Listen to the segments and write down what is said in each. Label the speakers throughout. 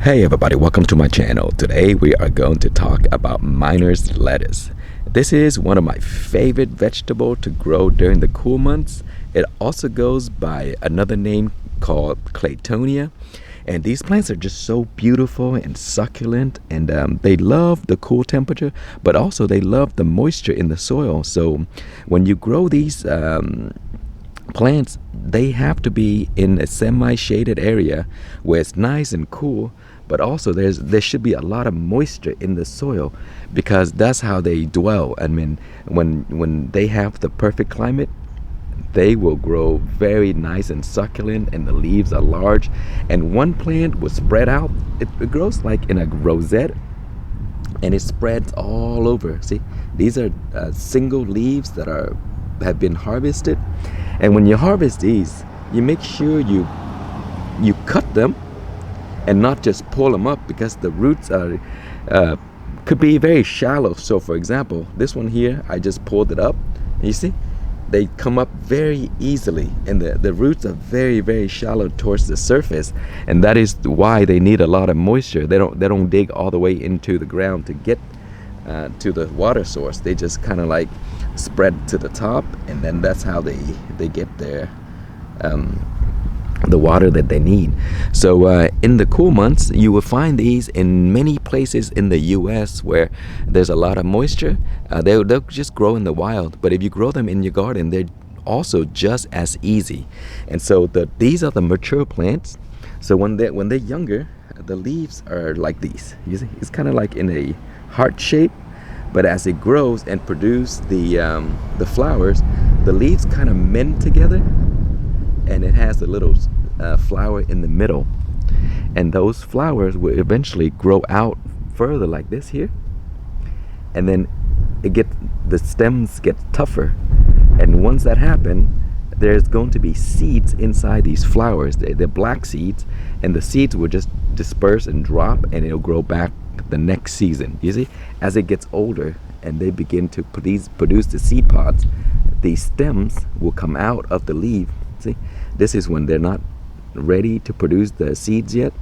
Speaker 1: Hey everybody, welcome to my channel. Today we are going to talk about miner's lettuce. This is one of my favorite vegetables to grow during the cool months. It also goes by another name called Claytonia. And these plants are just so beautiful and succulent, and they love the cool temperature, but also they love the moisture in the soil. So when you grow these plants, they have to be in a semi-shaded area where it's nice and cool, but also there should be a lot of moisture in the soil, because that's how they dwell. I mean, when they have the perfect climate, they will grow very nice and succulent, and the leaves are large, and one plant will spread out. It grows like in a rosette, and it spreads all over. See, these are single leaves that have been harvested. And when you harvest these, you make sure you cut them and not just pull them up, because the roots are could be very shallow. So for example, this one here, I just pulled it up, and you see they come up very easily, and the roots are very shallow towards the surface, and that is why they need a lot of moisture. They don't dig all the way into the ground to get to the water source. They just kind of like spread to the top, and then that's how they get their the water that they need. So in the cool months, you will find these in many places in the US where there's a lot of moisture. They'll just grow in the wild, but if you grow them in your garden, they're also just as easy. And so these are the mature plants. So when they're younger, the leaves are like these. You see, it's kind of like in a heart shape. But as it grows and produces the flowers, the leaves kind of mend together, and it has a little flower in the middle. And those flowers will eventually grow out further like this here. And then the stems get tougher. And once that happens, there's going to be seeds inside these flowers. They're black seeds, and the seeds will just disperse and drop, and it'll grow back the next season. You see, as it gets older and they begin to produce the seed pods, these stems will come out of the leaf. See, this is when they're not ready to produce the seeds yet,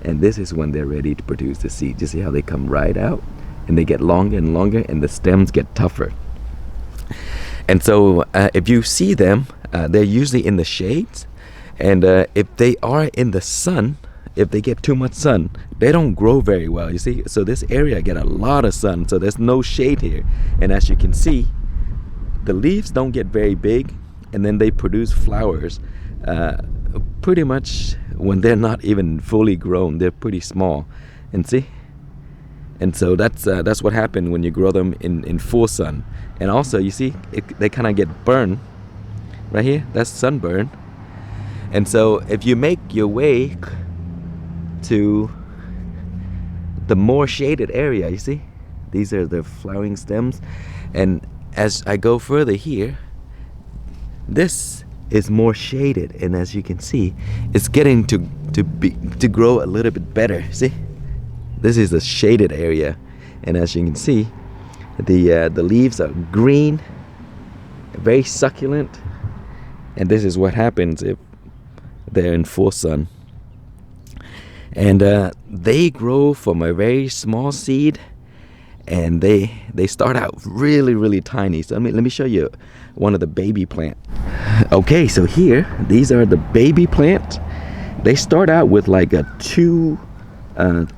Speaker 1: and this is when they're ready to produce the seeds. You see how they come right out, and they get longer and longer, and the stems get tougher. And so if you see them, they're usually in the shades, and if they are in the sun, if they get too much sun, they don't grow very well, you see. So this area get a lot of sun, so there's no shade here. And as you can see, the leaves don't get very big, and then they produce flowers pretty much when they're not even fully grown. They're pretty small, and see. And so that's what happened when you grow them in full sun. And also, you see, they kind of get burned right here. That's sunburn. And so if you make your way to the more shaded area, you see, these are the flowering stems, and as I go further here, this is more shaded, and as you can see, it's getting to grow a little bit better. See, this is a shaded area, and as you can see, the leaves are green, very succulent, and this is what happens if they're in full sun. And they grow from a very small seed, and they start out really tiny. So let me show you one of the baby plant. Okay, so here, these are the baby plant. They start out with like a two kind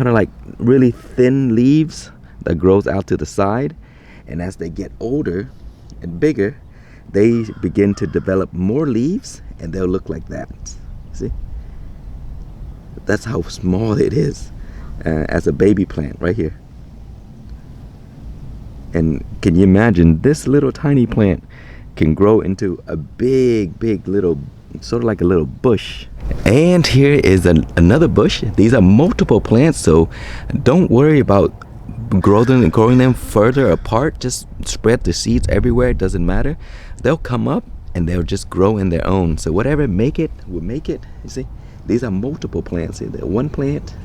Speaker 1: of like really thin leaves that grows out to the side, and as they get older and bigger, they begin to develop more leaves, and they'll look like that. See? That's how small it is as a baby plant right here. And can you imagine, this little tiny plant can grow into a big little, sort of like a little bush. And here is another bush. These are multiple plants, so don't worry about growing them further apart. Just spread the seeds everywhere. It doesn't matter. They'll come up and they'll just grow in their own. So whatever make it will make it. You see, these are multiple plants. They're one plant,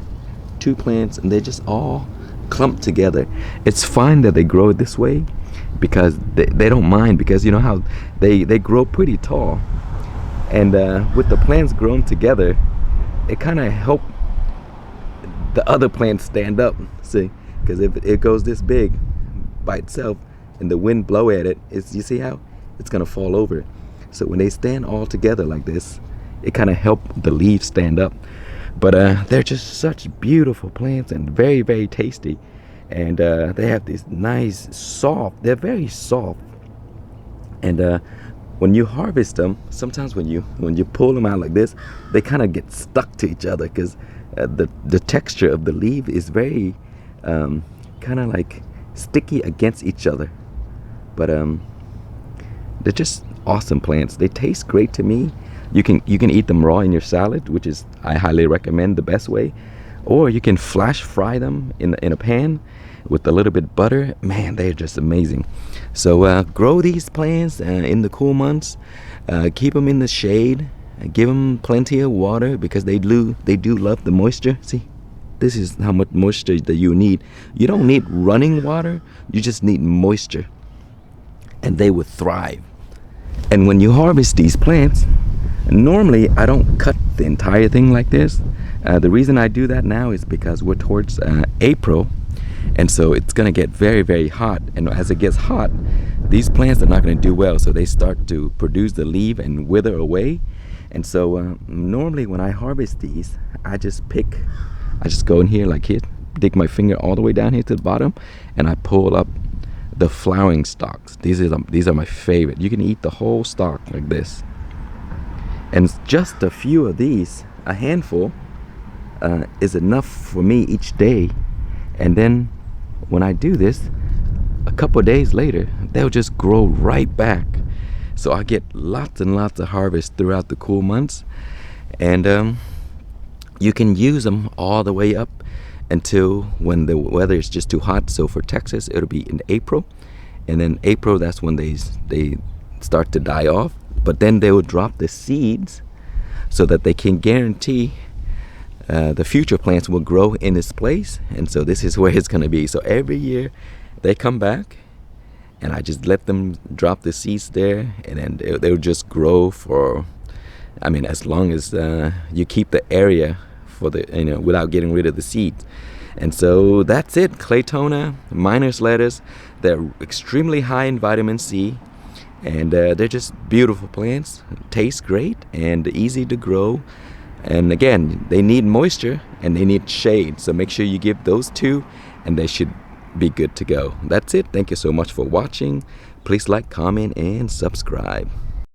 Speaker 1: two plants, and they're just all clumped together. It's fine that they grow this way, because they don't mind, because you know how they grow pretty tall, and with the plants grown together, it kind of help the other plants stand up. See, because if it goes this big by itself and the wind blow at it, you see how it's gonna fall over. So when they stand all together like this, it kind of help the leaves stand up. But they're just such beautiful plants and very, very tasty. And they have these nice soft, they're very soft. And when you harvest them, sometimes when you pull them out like this, they kind of get stuck to each other, because the texture of the leaf is very kind of like sticky against each other. But they're just awesome plants. They taste great to me. You can eat them raw in your salad, which is, I highly recommend, the best way. Or you can flash fry them in a pan with a little bit butter. Man, they're just amazing. So grow these plants in the cool months. Keep them in the shade. Give them plenty of water, because they do love the moisture. See, this is how much moisture that you need. You don't need running water. You just need moisture, and they will thrive. And when you harvest these plants, normally I don't cut the entire thing like this. The reason I do that now is because we're towards April, and so it's gonna get very, very hot. And as it gets hot, these plants are not gonna do well, so they start to produce the leaf and wither away. And so normally when I harvest these, I just go in here like here, dig my finger all the way down here to the bottom, and I pull up the flowering stalks. These are my favorite. You can eat the whole stalk like this. And just a few of these, a handful, is enough for me each day. And then when I do this, a couple of days later, they'll just grow right back. So I get lots and lots of harvest throughout the cool months. And you can use them all the way up until when the weather is just too hot. So for Texas, it'll be in April. And then April, that's when they start to die off. But then they will drop the seeds so that they can guarantee the future plants will grow in its place. And so this is where it's going to be. So every year they come back, and I just let them drop the seeds there, and then they'll just grow for, I mean, as long as you keep the area for the, without getting rid of the seeds. And so that's it. Claytonia, Miner's lettuce. They're extremely high in vitamin C, and they're just beautiful plants. Taste great and easy to grow. And again, they need moisture and they need shade. So make sure you give those two, and they should be good to go. That's it. Thank you so much for watching. Please like, comment, and subscribe.